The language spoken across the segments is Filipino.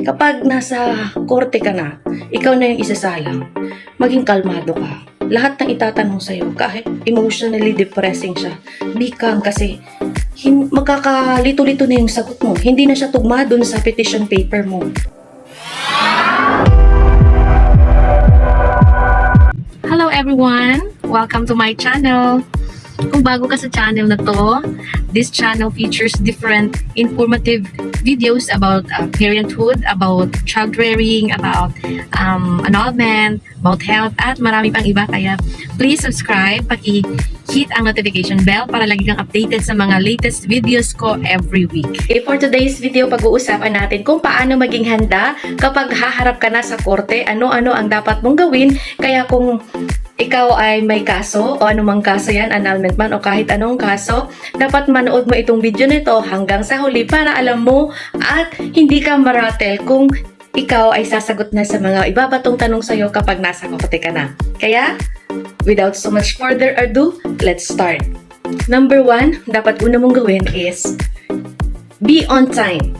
Kapag nasa korte ka na, ikaw na yung isasalang, maging kalmado ka. Lahat ng itatanong sa'yo, kahit emotionally depressing siya, be calm kasi magkakalito-lito na yung sagot mo. Hindi na siya tugma dun sa petition paper mo. Hello everyone! Welcome to my channel! Kung bago ka sa channel na to, this channel features different informative videos about parenthood, about child rearing, about annulment, about health, at marami pang iba. Kaya please subscribe, paki-hit ang notification bell para lagi kang updated sa mga latest videos ko every week. Okay, for today's video, pag-uusapan natin kung paano maging handa kapag haharap ka na sa korte, ano-ano ang dapat mong gawin. Kaya kung ikaw ay may kaso o anumang kaso yan, annulment man o kahit anong kaso, dapat manood mo itong video nito hanggang sa huli para alam mo at hindi ka maratel kung ikaw ay sasagot na sa mga ibabatong tanong sa'yo kapag nasa korte ka na. Kaya, without so much further ado, let's start. Number 1, dapat una mong gawin is be on time.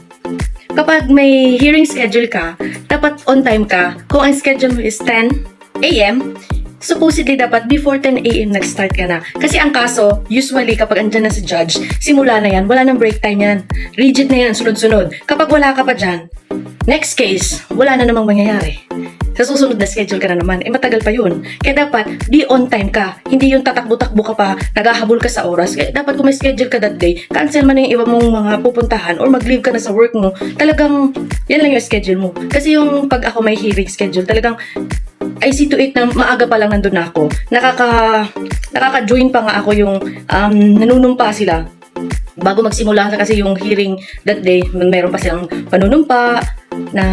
Kapag may hearing schedule ka, dapat on time ka. Kung ang schedule mo is 10 a.m., supposedly dapat before 10 a.m. nag-start ka na. Kasi ang kaso, usually kapag andyan na si judge, simula na yan, wala nang break time yan. Rigid na yan, sunod-sunod. Kapag wala ka pa dyan, next case, wala na namang mangyayari. Sa susunod na schedule ka na naman, matagal pa yun. Kaya dapat, be on time ka. Hindi yung tatakbo-takbo ka pa, naghahabol ka sa oras. Kaya dapat kung may schedule ka that day, cancel man yung iba mong mga pupuntahan or mag-leave ka na sa work mo, talagang, yan lang yung schedule mo. Kasi yung pag ako may hearing schedule, talagang, I see to it na maaga pa lang nandun ako. Nakaka-join pa nga ako yung nanunumpa sila. Bago magsimula kasi yung hearing that day, meron pa silang panunumpa na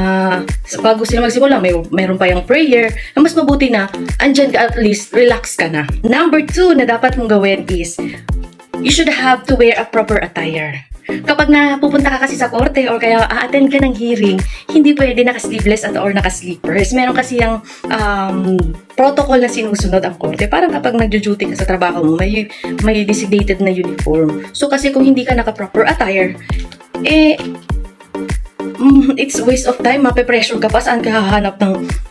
bago sila magsimula, meron pa yung prayer. Na mas mabuti na, andyan ka at least, relax ka na. Number 2 na dapat mong gawin is, you should have to wear a proper attire. Kapag napupunta ka kasi sa korte or kaya a-attend ka ng hearing, hindi pwede naka-sleeveless at or naka-sleepers. Meron kasi yung protocol na sinusunod ang korte. Parang kapag nagjo-duty ka sa trabaho mo, may designated na uniform. So kasi kung hindi ka naka-proper attire, it's waste of time. Mape-pressure ka pa saan ka hahanap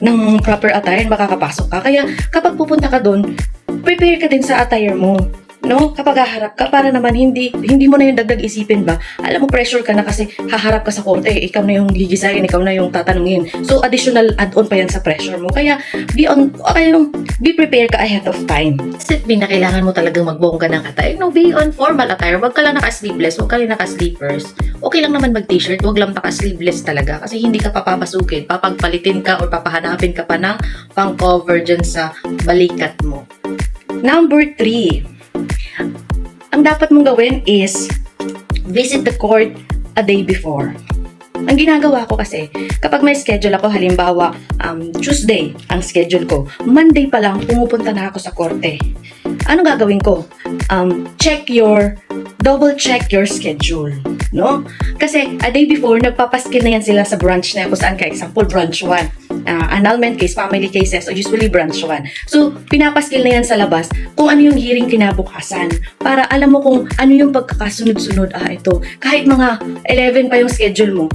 ng proper attire, makakapasok ka. Kaya kapag pupunta ka doon, prepare ka din sa attire mo. No? Kapag haharap ka, para naman hindi mo na yung dagdag isipin ba? Alam mo, pressure ka na kasi haharap ka sa korte. Ikaw na yung gigisahin, ikaw na yung tatanungin. So, additional add-on pa yan sa pressure mo. Kaya, be prepared ka ahead of time. Kasi na kailangan mo talagang magbongga ng attire. No, be on formal attire. Huwag ka lang naka-sleeveless, huwag ka lang naka-sleepers. Okay lang naman mag-t-shirt, huwag lang naka-sleeveless talaga. Kasi hindi ka papapasukin, papagpalitin ka or papahanapin ka pa ng pang-cover dyan sa balikat mo. Number 3. Ang dapat mong gawin is visit the court a day before. Ang ginagawa ko kasi, kapag may schedule ako, halimbawa, Tuesday ang schedule ko, Monday pa lang pumupunta na ako sa korte. Ano gagawin ko? Double check your schedule. No? Kasi a day before, nagpapaskil na yan sila sa branch na kung saan ka. Example, branch 1. Annulment case, family cases, o usually branch 1. So, pinapaskil na yan sa labas kung ano yung hearing kinabukasan. Para alam mo kung ano yung pagkakasunod-sunod. Ito. Kahit mga 11 pa yung schedule mo,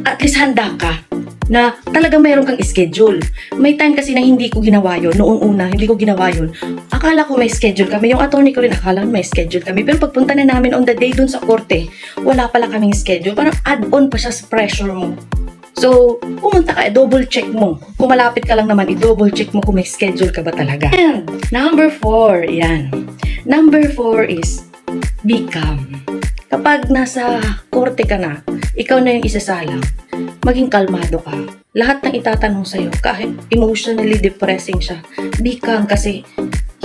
at least handa ka na talagang mayroon kang schedule. May time kasi na hindi ko ginawa yun. Noong una, hindi ko ginawa yun. Akala ko may schedule kami. Yung attorney ko rin, akala may schedule kami. Pero pagpunta na namin on the day dun sa korte, wala pala kaming schedule. Parang add-on pa siya sa pressure mo. So, pumunta ka, double check mo. Kung malapit ka lang naman, i-double check mo kung may schedule ka ba talaga. And number 4, yan. Number 4 is, be calm. Kapag nasa korte ka na, ikaw na yung isasalang, maging kalmado ka. Lahat ng itatanong sa'yo, kahit emotionally depressing siya, be calm kasi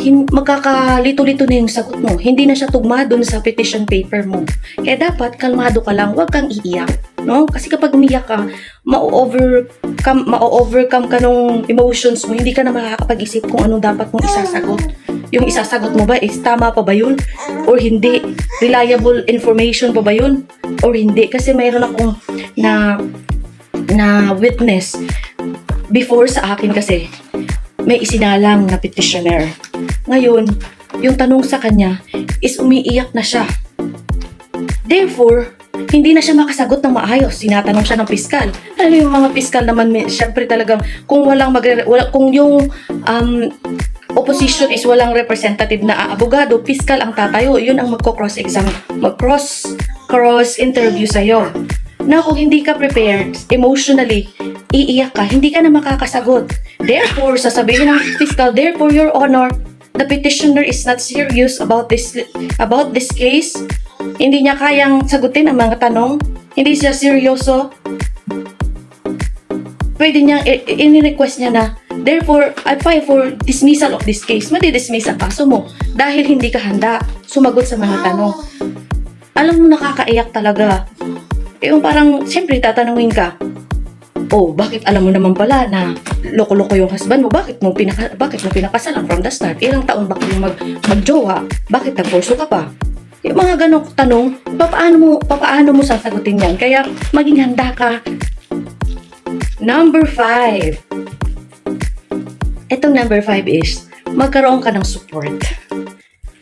magkakalito-lito na yung sagot mo. Hindi na siya tugma dun sa petition paper mo. Kaya dapat, kalmado ka lang, huwag kang iiyak. No? Kasi kapag umiyak ka, ma-overcome ka nung emotions mo, hindi ka na makakapag-isip kung ano dapat mong isasagot. Yung isasagot mo ba is tama pa ba yun? Or hindi? Reliable information pa ba yun? Or hindi? Kasi mayroon akong na witness before sa akin kasi may isinalang na petitioner. Ngayon, yung tanong sa kanya is umiiyak na siya. Therefore, hindi na siya makasagot ng maayos. Sinatanong siya ng piskal. Alam mo yung mga piskal naman, syempre talagang kung kung yung opposition is walang representative na abogado, piskal ang tatayo. Yun ang magko-cross-exam, cross-interview sa'yo. Na kung hindi ka prepared emotionally, iiyak ka, hindi ka na makakasagot. Therefore, sasabihin ng piskal, therefore, Your Honor, the petitioner is not serious about this case. Hindi niya kayang sagutin ang mga tanong. Hindi siya seryoso. Pwede niya, ini-request niya na, therefore, I file for dismissal of this case. Madi-dismiss ang kaso mo dahil hindi ka handa sumagot sa mga tanong. Alam mo, nakakaiyak talaga. Yung parang, siyempre, tatanungin ka, oh, bakit alam mo naman pala na loko-loko yung husband mo? Bakit mo pinakasalan from the start? Ilang taon ba kayong magjowa? Bakit nagporso ka pa? Yung mga ganong tanong, papaano mo sasagutin yan? Kaya maging handa ka. Number 5. Itong number 5 is, magkaroon ka ng support.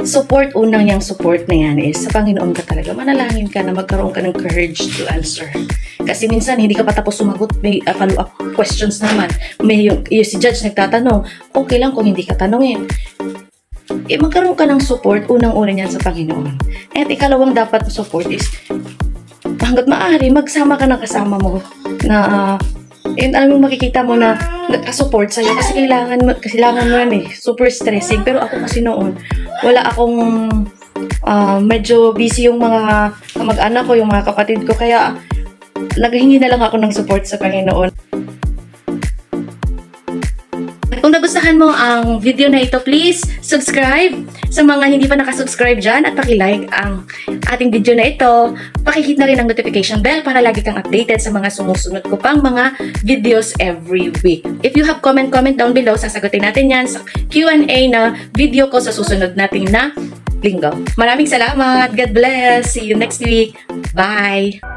Support, unang yung support na yan is, sa Panginoon ka talaga. Manalangin ka na magkaroon ka ng courage to answer. Kasi minsan, hindi ka pa tapos sumagot, may follow-up questions naman. May yung si judge nagtatanong, okay lang kung hindi ka tanongin. Magkaroon ka ng support, unang-una yan sa Panginoon. At ikalawang dapat support is, hanggat maaari, magsama ka ng kasama mo na, alam mo, makikita mo na nagka-support sa'yo kasi kailangan mo yan eh. Super stressing. Pero ako kasi noon, wala akong medyo busy yung mga kamag-anak ko, yung mga kapatid ko. Kaya naghingi na lang ako ng support sa Panginoon. Kung nagustuhan mo ang video na ito, please subscribe sa mga hindi pa nakasubscribe dyan at pakilike ang ating video na ito. Pakihit na rin ang notification bell para lagi kang updated sa mga sumusunod ko pang mga videos every week. If you have comment down below, sasagutin natin yan sa Q&A na video ko sa susunod natin na linggo. Maraming salamat. God bless. See you next week. Bye.